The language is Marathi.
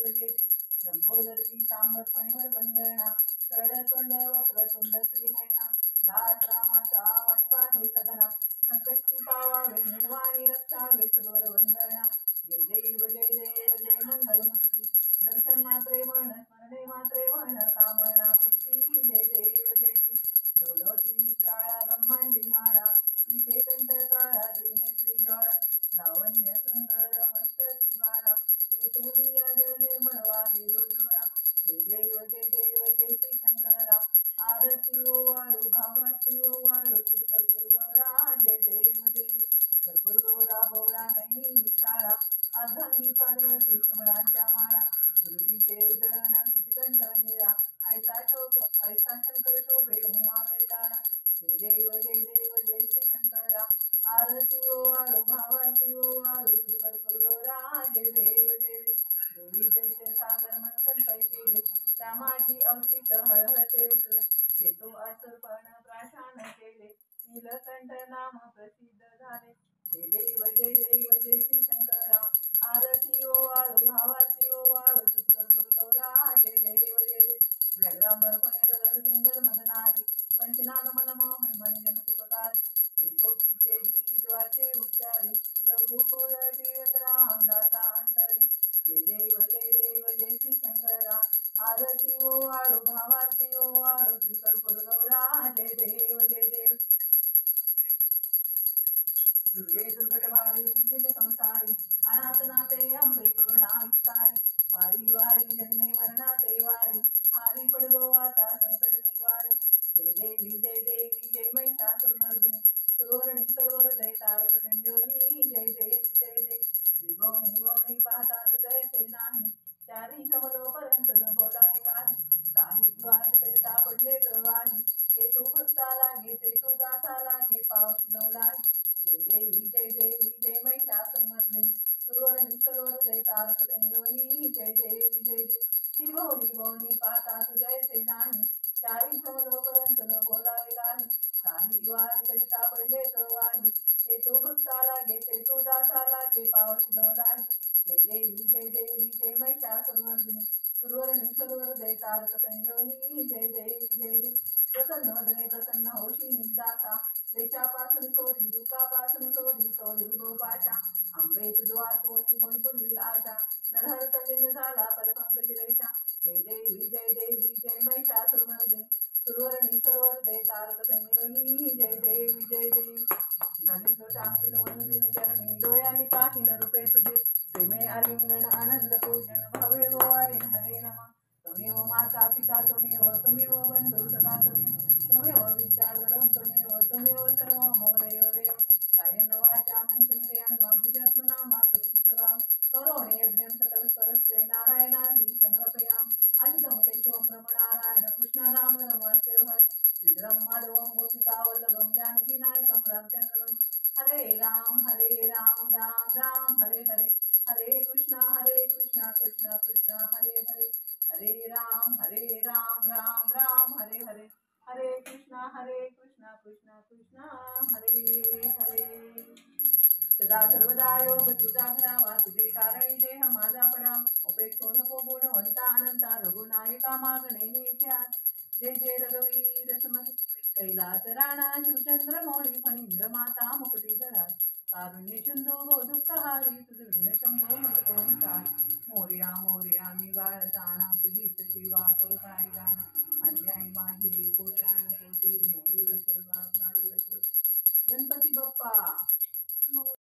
जय जय लंबोदर पीतांबर फणीवर वंदना सरळ तोंड वक्रतुंड श्रीनयना दास रामाचा वाटपा हे सदना संकष्टी पावावे निर्वाणी रक्षावे सर्वर वंदना जय देव जय मंगलमूर्ती दर्शन मात्रे म्हण स्मरणे मात्रे म्हण कामना पूर्ती जय देव जय दौलती काळा ब्रह्मांडी माळा विषेकंठ काळा त्रिनेत्री ज्वाळा लावण्य सुंदर मस्तकी बाळा ते तोलिया जल निर्मळ वाहे डोलवळा जय देव जय श्री शंकरा आरती ओवाळू भावाची ओवाळू कर्पूर गौरा जय देव कर्पूर गौरा भोळा नैनी विशाळा अर्धांगी पार्वती कमळाच्या माळा गुरुजीचे उदळण सिद्धकंठ निळा ऐसा शंकर शोभे उमा वेलाळा जय देव जय श्री शंकरा आरती ओवाळू भावाची ओवाळू कर्पूर गौरा जय देव देवी जयचे सागर मंथन पै केले त्या माझी अवचित हळहळते उठले ते तो असर्पण प्राशान केले नीलकंठ नाम प्रसिद्ध झाले जय देव जय श्री शंकरा आरती ओवाळू भावाची ओवाळू कर्पूर गौरा जय देव व्याघ्रांबर फणेवर सुंदर मदनारी पंचनान मनमोहन मनजन सुखकारी कोटीचे बीजवाचे उच्चारी रघुकुळ टिळक रामदासा अंतरी जय देव जय श्री शंकरा आरती ओवाळू भावाची ओवाळू कर्पूर गौरा जय देव दुर्गे दुर्गट भारी दुर्गट संसारी अनाथ नाते अंबे करुणा विस्तारी वारी वारी जन्मे मरणाते वारी हारी पडलो आता संकट निवारी जय देवी जय महिषासुरमर्दिनी सुरवरणी सर्वर जय तारक संजीवनी जय देवी त्रिभुवनी पाहता तुझे ते नाही चारी कमलोपर्यंत न बोलावे काही वाद करिता पडले प्रवाही ते तू भक्ता लागे ते तू दासा लागे पावशिलो लागे जय देवी जय महिषासुरमर्दिनी सुरवरणी सर्वर जय तारक संजीवनी जय देवी त्रिभुवनी पाहता तुझे ते नाही चारी कमलोपर्यंत न बोलावे काही वाद करिता पडले प्रवाही ते तू भक्ता लागे ते तू दासा लागे पावशिलो लागे जय देवी जय महिषासुरमर्दिनी सुरवरणी सर्वर जय तारक संजीवनी जय देवी प्रसन्न वदने प्रसन्न होशी निदासा वेशापासून सोडी दुःखापासून सोडी गोपाशा आंबे तुझवातून कोण पुरविल आशा नरहर तल्लीन झाला पदपंकज रेषा जय देवी जय महिषासुरमर्दिनी सुरवरणी सर्वर जय तारक संजीवनी जय देवी घालीन टांगीन वंदीन चरणी डोळ्यांनी पाहिन रूपे तुझे प्रेमे आलिंगन आनंद पूजन भवे ओवाळीन हरे नमा त्वमेव माता पिता त्वमेव बंधू सखा त्वमेव विद्यागुरुं त्वमेव सर्व मम देव कायेन वाचा मनसेन्द्रियार्वा बुद्ध्यात्मना सर्वं करोमि यज्ञं सकल परस्ते नारायणाद्रि समर्पयामि अच्युतं केशवं ब्रह्मनारायण कृष्णदामोदरं नमस्ते हरे श्रीधरं माधवं गोपिकावल्लभं जानकीनायकं रामचन्द्रं हरे राम राम हरे हरे हरे कृष्णा कृष्णा कृष्णा हरे हरे हरे राम राम हरे हरे हरे कृष्णा कृष्णा कृष्णा हरे हरे सदा सर्वदा योग तुझा घरावा तुझे कारणी देह माझा पडा उपेक्षो नको गुणवंता अनंता रघुनायका मागणे नेत्या जय रघुवीर समर्थ कैलास राणा शिवचंद्र मौळी फणींद्र माता मुकुटी धरा कारुण्य सिंधू गो दुःखहारी तुझ विघ्न शंभो मनतोनता मोर्या मी बाळ जाणा तुझीच सेवा करू काही गाणं अन्याय माझी कोट्यान कोटी मोरी सर्वा गणपती बाप्पा